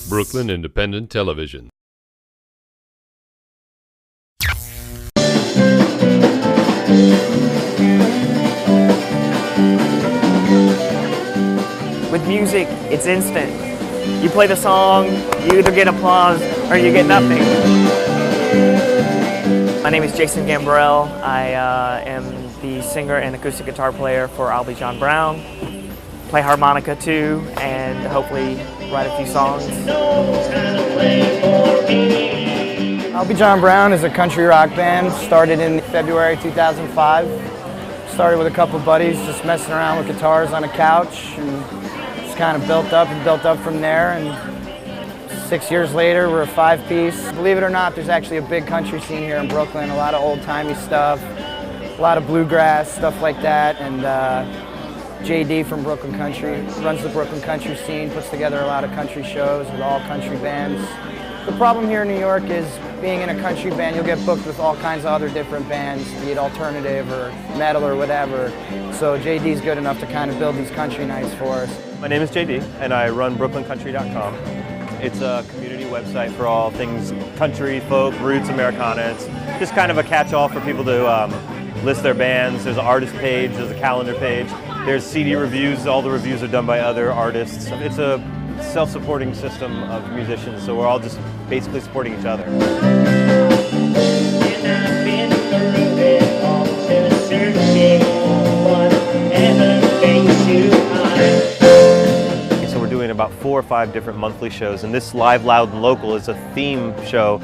Brooklyn Independent Television. With music, it's instant. You play the song, you either get applause or you get nothing. My name is Jason Gambrell. I am the singer and acoustic guitar player for I'll Be John Brown. Play harmonica too, and hopefully write a few songs. I'll Be John Brown is a country rock band, started in February 2005. Started with a couple of buddies just messing around with guitars on a couch, and just kind of built up from there. And 6 years later, we're a five-piece. Believe it or not, there's actually a big country scene here in Brooklyn, a lot of old-timey stuff, a lot of bluegrass, stuff like that. And JD from Brooklyn Country runs the Brooklyn Country scene, puts together a lot of country shows with all country bands. The problem here in New York is being in a country band, you'll get booked with all kinds of other different bands, be it alternative or metal or whatever. So JD's good enough to kind of build these country nights for us. My name is JD, and I run BrooklynCountry.com. It's a community website for all things country, folk, roots, Americana. It's just kind of a catch-all for people to list their bands. There's an artist page, there's a calendar page, there's CD reviews. All the reviews are done by other artists. It's a self-supporting system of musicians, so we're all just basically supporting each other. So we're doing about 4 or 5 different monthly shows, and this Live, Loud, and Local is a theme show,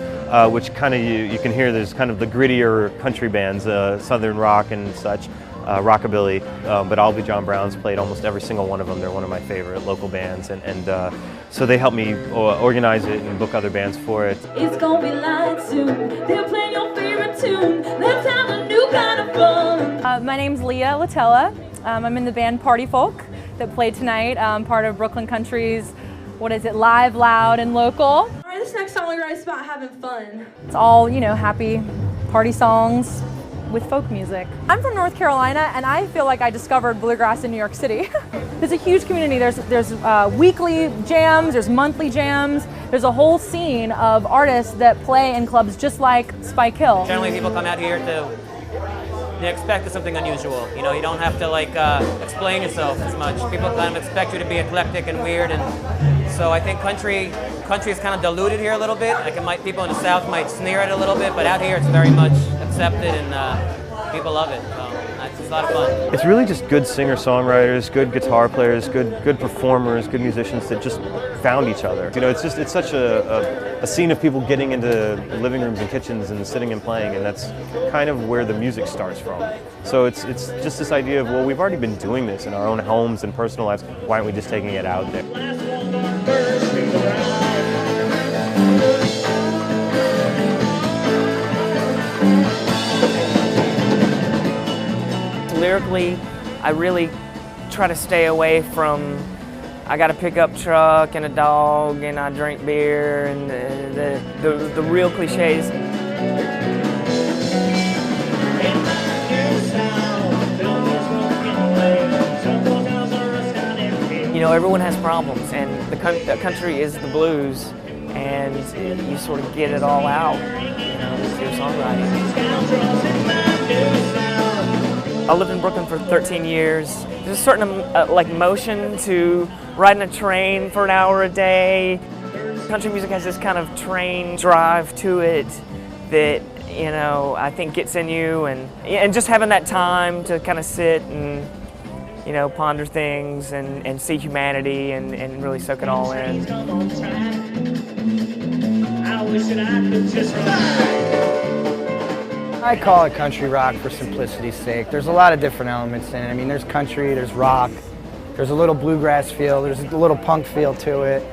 which kind of you can hear there's kind of the grittier country bands, Southern rock and such. Rockabilly, but I'll Be John Brown's played almost every single one of them. They're one of my favorite local bands, and so they help me organize it and book other bands for it. It's gonna be light soon. They'll play your favorite tune. Let's have a new kind of fun. My name's Leah Latella. I'm in the band Party Folk that played tonight. Part of Brooklyn Country's, Live, Loud, and Local. All right, this next song we're gonna write is about having fun. It's all, happy party songs with folk music. I'm from North Carolina, and I feel like I discovered bluegrass in New York City. There's a huge community. There's weekly jams, there's monthly jams. There's a whole scene of artists that play in clubs just like Spike Hill. Generally, people come out here to expect something unusual. You don't have to explain yourself as much. People kind of expect you to be eclectic and weird, and so I think country is kind of diluted here a little bit. People in the South might sneer at it a little bit, but out here it's very much accepted, and people love it. So it's a lot of fun. It's really just good singer-songwriters, good guitar players, good performers, good musicians that just found each other. It's such a scene of people getting into living rooms and kitchens and sitting and playing, and that's kind of where the music starts from. So it's just this idea of, well, we've already been doing this in our own homes and personal lives. Why aren't we just taking it out there? Lyrically, I really try to stay away from I got a pickup truck and a dog and I drink beer and the real cliches. Everyone has problems, and the country is the blues, and you sort of get it all out, with your songwriting. I lived in Brooklyn for 13 years. There's a certain motion to riding a train for an hour a day. Country music has this kind of train drive to it that I think gets in you, and just having that time to kind of sit and ponder things and see humanity and really soak it all in. I call it country rock for simplicity's sake. There's a lot of different elements in it. There's country, there's rock, there's a little bluegrass feel, there's a little punk feel to it,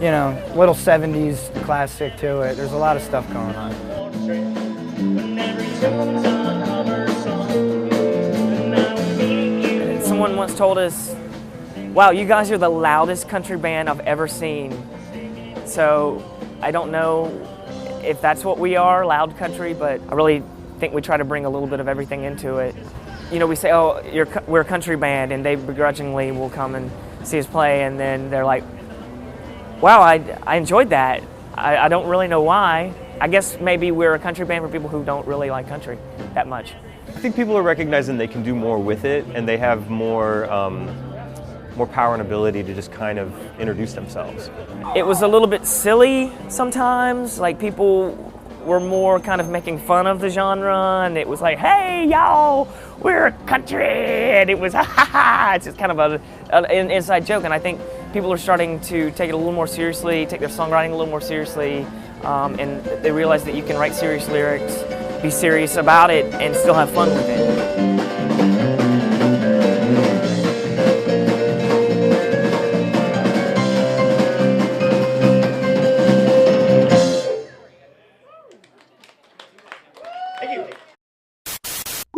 little 70s classic to it. There's a lot of stuff going on. Someone once told us, wow, you guys are the loudest country band I've ever seen. So I don't know if that's what we are, loud country, but I really think we try to bring a little bit of everything into it. We say, oh, we're a country band, and they begrudgingly will come and see us play, and then they're like, wow, I enjoyed that. I don't really know why. I guess maybe we're a country band for people who don't really like country that much. I think people are recognizing they can do more with it, and they have more power and ability to just kind of introduce themselves. It was a little bit silly sometimes, like people were more kind of making fun of the genre, and it was like, hey y'all, we're country, and it was ha ha ha. It's just kind of an inside joke, and I think people are starting to take it a little more seriously, take their songwriting a little more seriously, and they realize that you can write serious lyrics, be serious about it, and still have fun with it.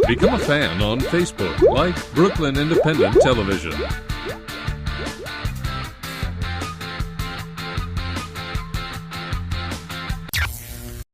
Become a fan on Facebook, like Brooklyn Independent Television.